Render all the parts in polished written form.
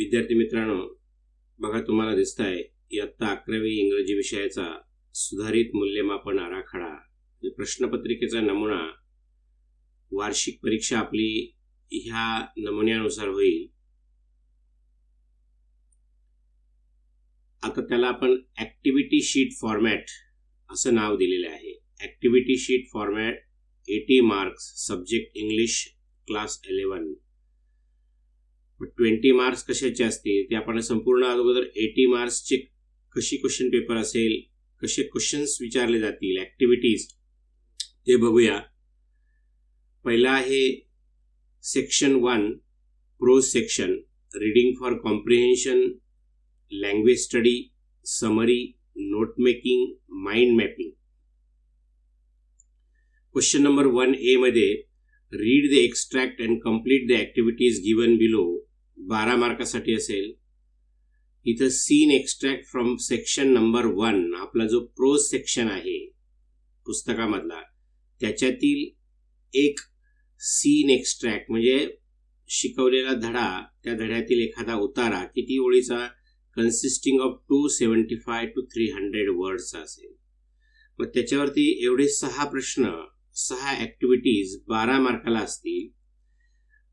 विद्यार्थी मित्रांनो, बघा तुम्हाला दिसतंय इयत्ता 11वी इंग्रजी विषयाचा सुधारित मूल्यमापन आराखडा, प्रश्नपत्रिकेचा नमुना. वार्षिक परीक्षा आपली ह्या नमुन्यानुसार होईल. आता त्याला आपण ऍक्टिव्हिटी शीट फॉर्मॅट असं नाव दिलेलं आहे. Activity sheet format 80 marks, subject English, class 11. 20 marks कशाचे असतील ते आपण संपूर्ण अगोदर 80 मार्क्सचे कशी क्वेश्चन पेपर असेल, कसे क्वेश्चन्स विचारले जातील, ऍक्टिव्हिटीज ते बघूया. पहिला आहे section 1 prose section, reading for comprehension, language study, summary, note making, mind mapping. Question number 1A मध्ये read the extract and complete the activities given below 12 मार्कासाठी असेल. इथं seen extract from section number 1, आपला जो प्रोज सेक्शन आहे पुस्तकामधला, त्याच्यातील एक scene extract म्हणजे शिकवलेला धडा, त्या धड्यातील एखादा उतारा किती ओळीचा, कन्सिस्टिंग ऑफ 275 to 300 वर्ड्स असेल. मग त्याच्यावरती एवढे 6 प्रश्न, 6 ऍक्टिव्हिटीज 12 मार्काला असतील.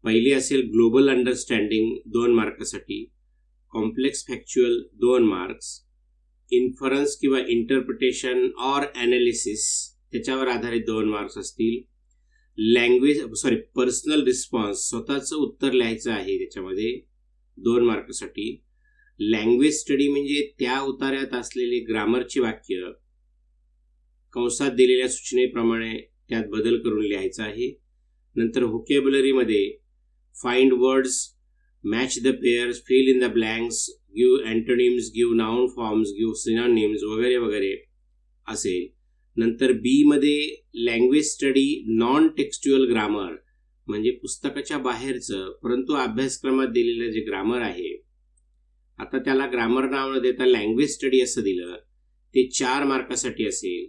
पहिली असेल ग्लोबल अंडरस्टँडिंग 2 मार्कासाठी, कॉम्प्लेक्स फॅक्च्युअल 2 मार्क्स, इन्फरन्स किंवा इंटरप्रिटेशन ऑर ॲनालिसिस त्याच्यावर आधारित 2 मार्क्स असतील. पर्सनल रिस्पॉन्स, स्वतःचं उत्तर लिहायचं आहे त्याच्यामध्ये 2 मार्कासाठी. लँग्वेज स्टडी म्हणजे त्या उतार्यात असलेली ग्रामरची वाक्य कंसात दिलेल्या सूचनेप्रमाणे त्यात बदल करून लिहायचा आहे. नंतर व्होकॅब्युलरीमध्ये find words, match the pairs, fill in the blanks, give antonyms, give noun forms, give synonyms वगैरे वगैरे असेल. नंतर बी मध्ये language study non textual grammar, म्हणजे पुस्तकाच्या बाहेरचं परंतु अभ्यासक्रमात दिलेलं जे ग्रामर आहे, आता त्याला ग्रामर नाव न देता लँग्वेज स्टडी असं दिलं, ते 4 मार्कासाठी असेल.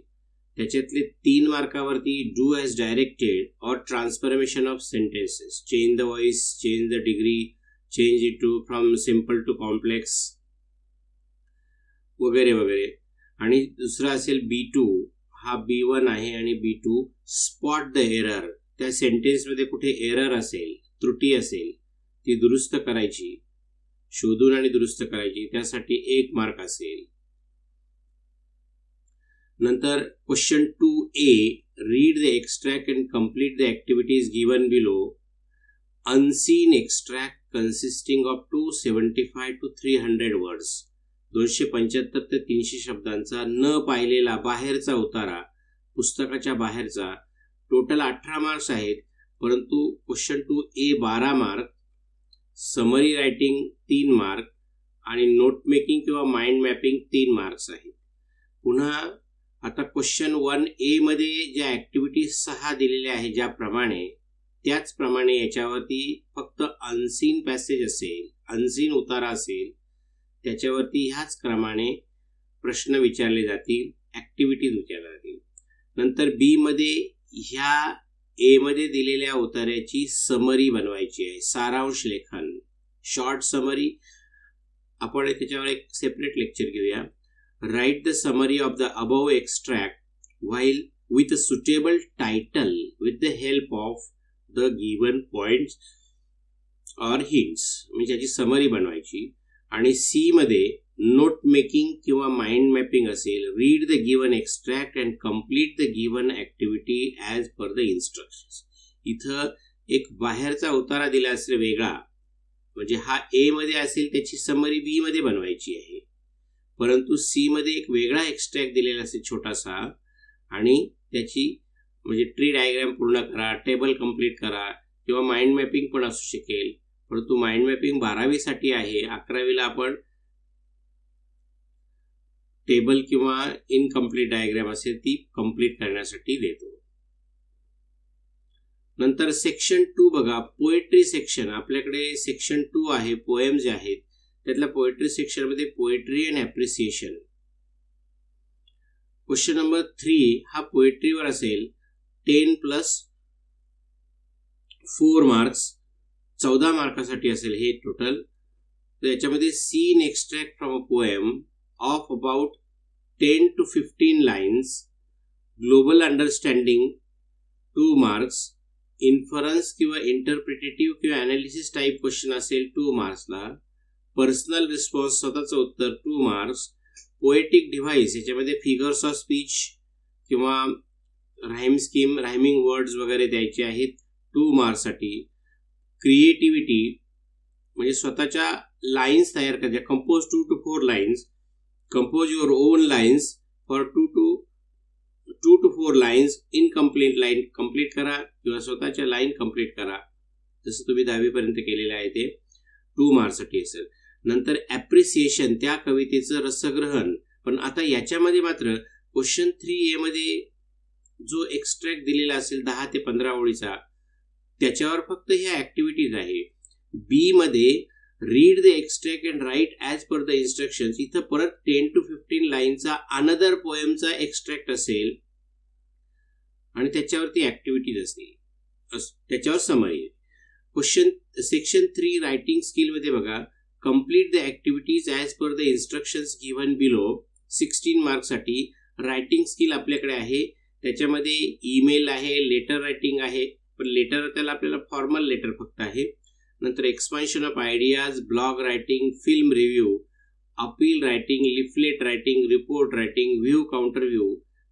त्याच्यातले 3 मार्कावरती do as directed or transformation of sentences, change the voice, change the degree, change it to from simple to complex वगैरे वगैरे. आणि दुसरा असेल B2, हा B1 आहे, आणि B2 स्पॉट द एरर, त्या सेंटेन्समध्ये कुठे एरर असेल, त्रुटी असेल ती दुरुस्त करायची, शोधून आणि दुरुस्त करायची, त्यासाठी 1 मार्क असेल. नंतर question 2A read the extract and complete the activities given below, unseen extract consisting of 275 to 300 words, 275 ते 300 शब्दांचा न पाहिलेला बाहेरचा उतारा, पुस्तकाच्या बाहेरचा. टोटल 18 मार्क्स आहेत, परंतु question 2A 12 mark, summary writing 3 mark आणि नोट मेकिंग किंवा माइंड मॅपिंग 3 मार्क्स आहेत. पुन्हा आता क्वेश्चन 1A मध्ये ज्या ऍक्टिव्हिटीज 6 दिलेल्या आहेत ज्याप्रमाणे, त्याचप्रमाणे याच्यावरती फक्त अनसीन पॅसेज असेल, अनसीन उतारा असेल, त्याच्यावरती ह्याच क्रमाने प्रश्न विचारले जातील, ऍक्टिव्हिटीज विचारल्या जातील. नंतर B मध्ये ह्या A मध्ये दिलेल्या उतार्याची समरी बनवायची आहे, सारांश लेखन, शॉर्ट समरी. आपण त्याच्यावर एक सेपरेट लेक्चर घेऊया. Write the summary of the above extract while with a suitable title with the help of the given points or hints, म्हणजे याची समरी बनवायची. आणि C मध्ये नोट मेकिंग किंवा माइंड मॅपिंग असेल. Read the given extract and complete the given activity as per the instructions. इथं एक बाहेरचा उतारा दिला असेल वेगळा, म्हणजे हा A मध्ये असेल त्याची समरी B मध्ये बनवायची आहे, परंतु C मध्ये एक वेगळा एक्स्ट्रॅक्ट दिलेला असेल छोटासा, आणि त्याची म्हणजे ट्री डायग्राम पूर्ण करा, टेबल कंप्लीट करा, किंवा माइंड मॅपिंग पण असू शकेल. परंतु माइंड मॅपिंग 12वी साठी आहे, 11वीला आपण टेबल किंवा इनकम्प्लीट डायग्राम असेल ती कंप्लीट करण्यासाठी देतो. नंतर सेक्शन 2 बघा, पोएट्री सेक्शन. आपल्याकडे सेक्शन 2 आहे, पोएम जे आहेत त्यातल्या पोएट्री सेक्शन मध्ये poetry and appreciation. Question number 3 हा पोएट्रीवर असेल, 10+4 मार्क्स, 14 मार्कासाठी असेल हे टोटल. तर याच्यामध्ये seen extract from a poem of about 10 to 15 lines, global understanding 2 marks, inference किंवा इंटरप्रिटेटिव्ह किंवा अनालिसिस टाईप क्वेश्चन असेल 2 मार्क्सला, पर्सनल रिस्पॉन्स स्वतःचं उत्तर 2 मार्क्स, पोएटिक डिव्हाइस याच्यामध्ये फिगर्स ऑफ स्पीच किंवा राईम स्कीम, रायमिंग वर्ड्स वगैरे द्यायचे आहेत 2 मार्क्ससाठी, क्रिएटिव्हिटी म्हणजे स्वतःच्या लाईन्स तयार करायच्या, compose 2 to 4 lines, compose your on lines for 2 to 4 lines, incomplete line complete करा किंवा स्वतःच्या लाईन कंप्लीट करा, जसं तुम्ही 10वी पर्यंत केलेलं आहे ते 2 मार्क्ससाठी असेल. नंतर ॲप्रिसिएशन, त्या कवितेचं रसग्रहण. पण आता याच्यामध्ये मात्र क्वेश्चन 3A मध्ये जो एक्स्ट्रॅक्ट दिलेला असेल 10 ते 15 ओळीचा, त्याच्यावर फक्त ह्या ॲक्टिव्हिटीज आहे. बी मध्ये read the extract and write as per the instructions, इथं परत 10 to 15 लाईनचा अनदर पोएमचा एक्स्ट्रॅक्ट असेल आणि त्याच्यावरती ॲक्टिव्हिटीज असतील, त्याच्यावर समरी. क्वेश्चन सेक्शन 3 रायटिंग स्किलमध्ये बघा, complete the activities as per the instructions given below, 16 मार्क्ससाठी रायटिंग स्किल आपल्याकडे आहे. त्याच्यामध्ये ईमेल आहे, लेटर रायटिंग आहे, पण लेटर त्याला आपल्याला फॉर्मल लेटर फक्त आहे. नंतर expansion of ideas, blog writing, film review, appeal writing, leaflet writing, report writing, view counter view,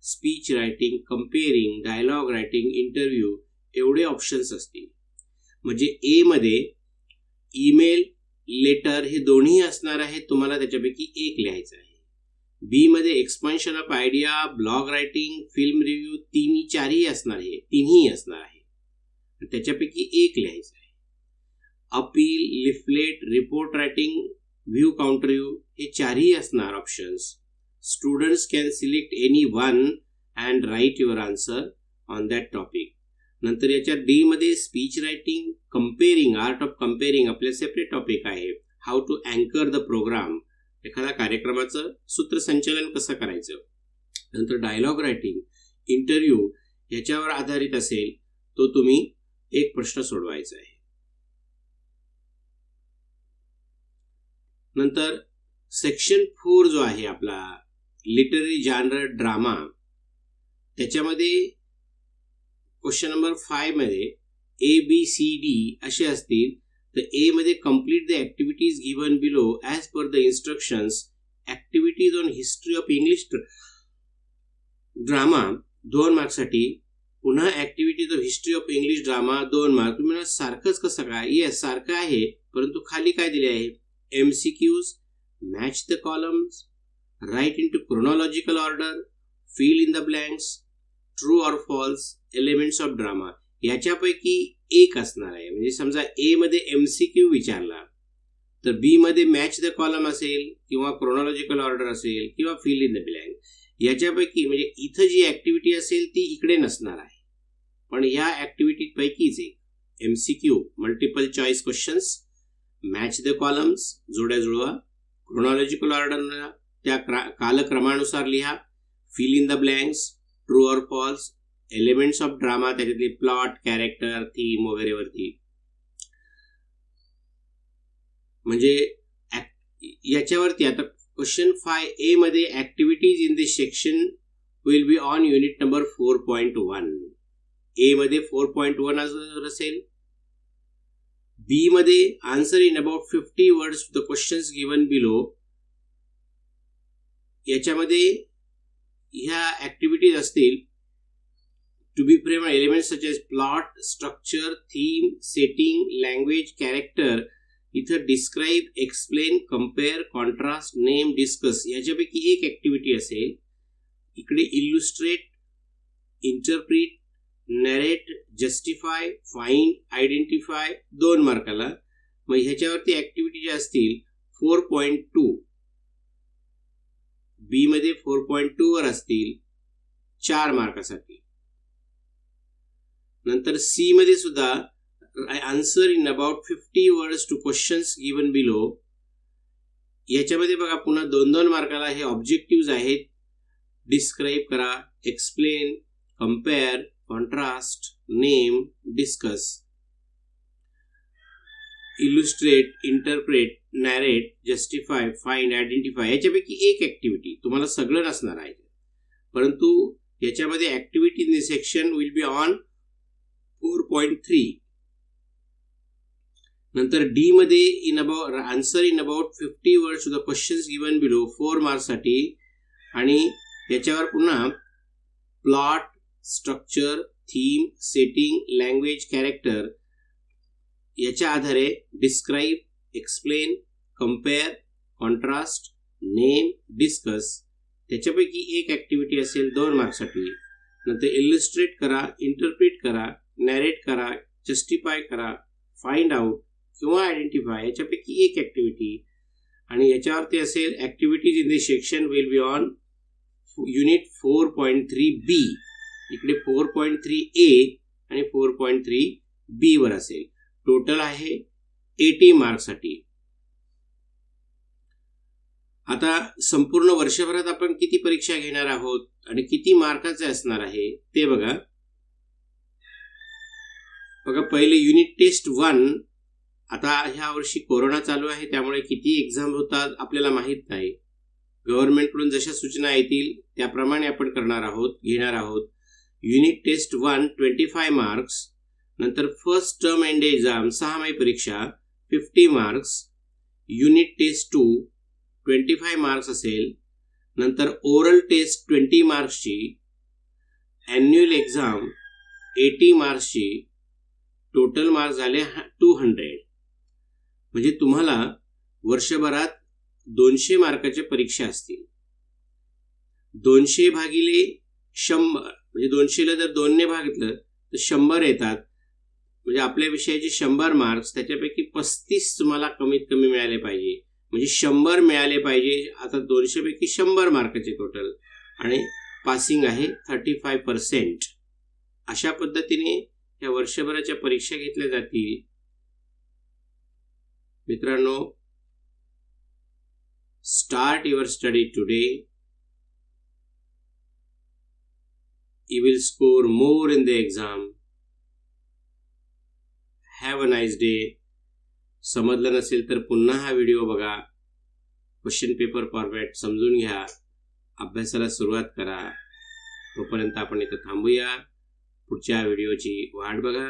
speech writing, comparing, dialogue writing, interview, एवढे ऑप्शन्स असतील. म्हणजे ए मध्ये ईमेल, लेटर हे दोन्ही असणार आहे, तुम्हाला त्याच्यापैकी एक लिहायचं आहे. बी मध्ये expansion of idea, blog writing, film review, चारही असणार आहे, तिन्ही असणार आहे, त्याच्यापैकी एक लिहायचं आहे. Appeal, leaflet, report writing, view counter view हे चारही असणार options. Students can select any one and write your answer on that topic. नंतर याच्या डी मध्ये speech writing, compering, art of compering आपले सेपरेट टॉपिक आहे. हाऊ टू अँकर the program, एखाद्या कार्यक्रमाचं सूत्रसंचालन कसं करायचं. नंतर डायलॉग रायटिंग, इंटरव्ह्यू याच्यावर आधारित असेल, तो तुम्ही एक प्रश्न सोडवायचा आहे. नंतर सेक्शन 4 जो आहे आपला लिटररी जॉनर ड्रामा, त्याच्यामध्ये क्वेश्चन नंबर 5 मध्ये ABCD असे असतील. तर ए मध्ये complete the activities given below as per the instructions, activities on history of English drama 2 मार्क्ससाठी, पुन्हा activities of history of English drama 2 mark. तुम्ही सारखंच कसं काय, येस सारखं आहे, परंतु खाली काय दिले आहे, MCQs, match the columns, write into chronological order, fill in the blanks, true or false, elements of drama. याच्यापैकी एक असणार आहे. म्हणजे समजा ए मध्ये MCQ विचारला, तर बी मध्ये मॅच द कॉलम असेल किंवा क्रोनॉलॉजिकल ऑर्डर असेल किंवा फिल इन द ब्लँक. याच्यापैकी म्हणजे इथं जी ऍक्टिव्हिटी असेल ती इकडे नसणार आहे, पण या ऍक्टिव्हिटी पैकीच एक MCQ, multiple choice questions, match the columns जोड्या जुळवा, क्रोनॉलॉजिकल ऑर्डर त्या कालक्रमानुसार लिहा, fill in the blanks, true or false, elements of drama त्याच्यातले प्लॉट, कॅरेक्टर, थीम वगैरे वरती. म्हणजे याच्यावरती आता क्वेश्चन 5A मध्ये activities in this section will be on unit number 4.1. A मध्ये 4.1 असेल. बी मध्ये answer in about 50 words to the questions given below. याच्यामध्ये ह्या ऍक्टिव्हिटीज असतील. To be frame elements such as plot, structure, theme, setting, language, character. इथं describe, explain, compare, contrast, name, discuss याच्यापैकी एक activity असेल. इकडे illustrate, interpret, narrate, justify, find, identify 2 मार्काला. मग ह्याच्यावरती ऍक्टिव्हिटी ज्या असतील 4.2 बी मध्ये 4.2 वर असतील 4 मार्कासाठी. नंतर सी मध्ये सुद्धा answer in about 50 words to questions given below. याच्यामध्ये बघा पुन्हा 2-2 मार्काला हे ऑब्जेक्टिव्ह आहेत. डिस्क्राईब करा, explain, compare, contrast, name, discuss. Illustrate, interpret, narrate, justify, find, identify याच्यापैकी एक ॲक्टिव्हिटी. तुम्हाला सगळं नसणार आहे, परंतु याच्यामध्ये activity in the section will be on 4.3. नंतर डी मध्ये answer in about 50 words to the questions given below 4 मार्क्ससाठी. आणि याच्यावर पुन्हा plot, structure, theme, setting, language, character याच्या आधारे describe, explain, compare, contrast, name, discuss त्याच्यापैकी एक ॲक्टिव्हिटी असेल 2 मार्क्ससाठी. नंतर इल्युस्ट्रेट करा, इंटरप्रिट करा, नॅरेट करा, जस्टिफाय करा, फाइंड आउट किंवा आयडेंटिफाय याच्यापैकी एक ॲक्टिव्हिटी. आणि याच्यावरती असेल activities in the section will be on unit 4.3b. इकडे 4.3a आणि 4.3b वर असेल. टोटल आहे 80 मार्क्ससाठी. आता संपूर्ण वर्षभरात आपण किती परीक्षा घेणार आहोत आणि किती मार्काचे असणार आहे ते बघा. पहिले युनिट टेस्ट 1. आता ह्या वर्षी कोरोना चालू आहे त्यामुळे किती एक्झाम होतात आपल्याला माहित नाही. गव्हर्नमेंटकडून जशा सूचना येतील त्याप्रमाणे आपण घेणार आहोत. Unit test 1 25 marks. नंतर फर्स्ट टर्म एंड एक्झाम 6 महिने परीक्षा 50 मार्क्स. युनिट टेस्ट 2 25 मार्क्स असेल. नंतर ओरल टेस्ट 20 मार्क्सची. ॲन्युअल एक्झाम 80 मार्क्सची. टोटल मार्क्स झाले 200. म्हणजे तुम्हाला वर्षभरात 200 मार्काच्या परीक्षा असतील. 200 भागिले 100 म्हणजे 200ला जर 2 ने भागितलं तर 100 येतात. म्हणजे आपल्या विषयाचे 100 मार्क्स त्याच्यापैकी 35 तुम्हाला कमीत कमी मिळाले पाहिजे. म्हणजे 100 मिळाले पाहिजे. आता 200 पैकी 100 मार्काचे टोटल आणि पासिंग आहे 35%. अशा पद्धतीने या वर्षभराच्या परीक्षा घेतल्या जातील. मित्रांनो, start your study today. You will score more in the exam. Have a nice day. समजलं नसेल तर पुन्हा हा व्हिडिओ बघा. क्वेश्चन पेपर फॉर्मॅट समजून घ्या. अभ्यासाला सुरुवात करा. तोपर्यंत आपण इथं थांबूया. पुढच्या व्हिडिओची वाट बघा.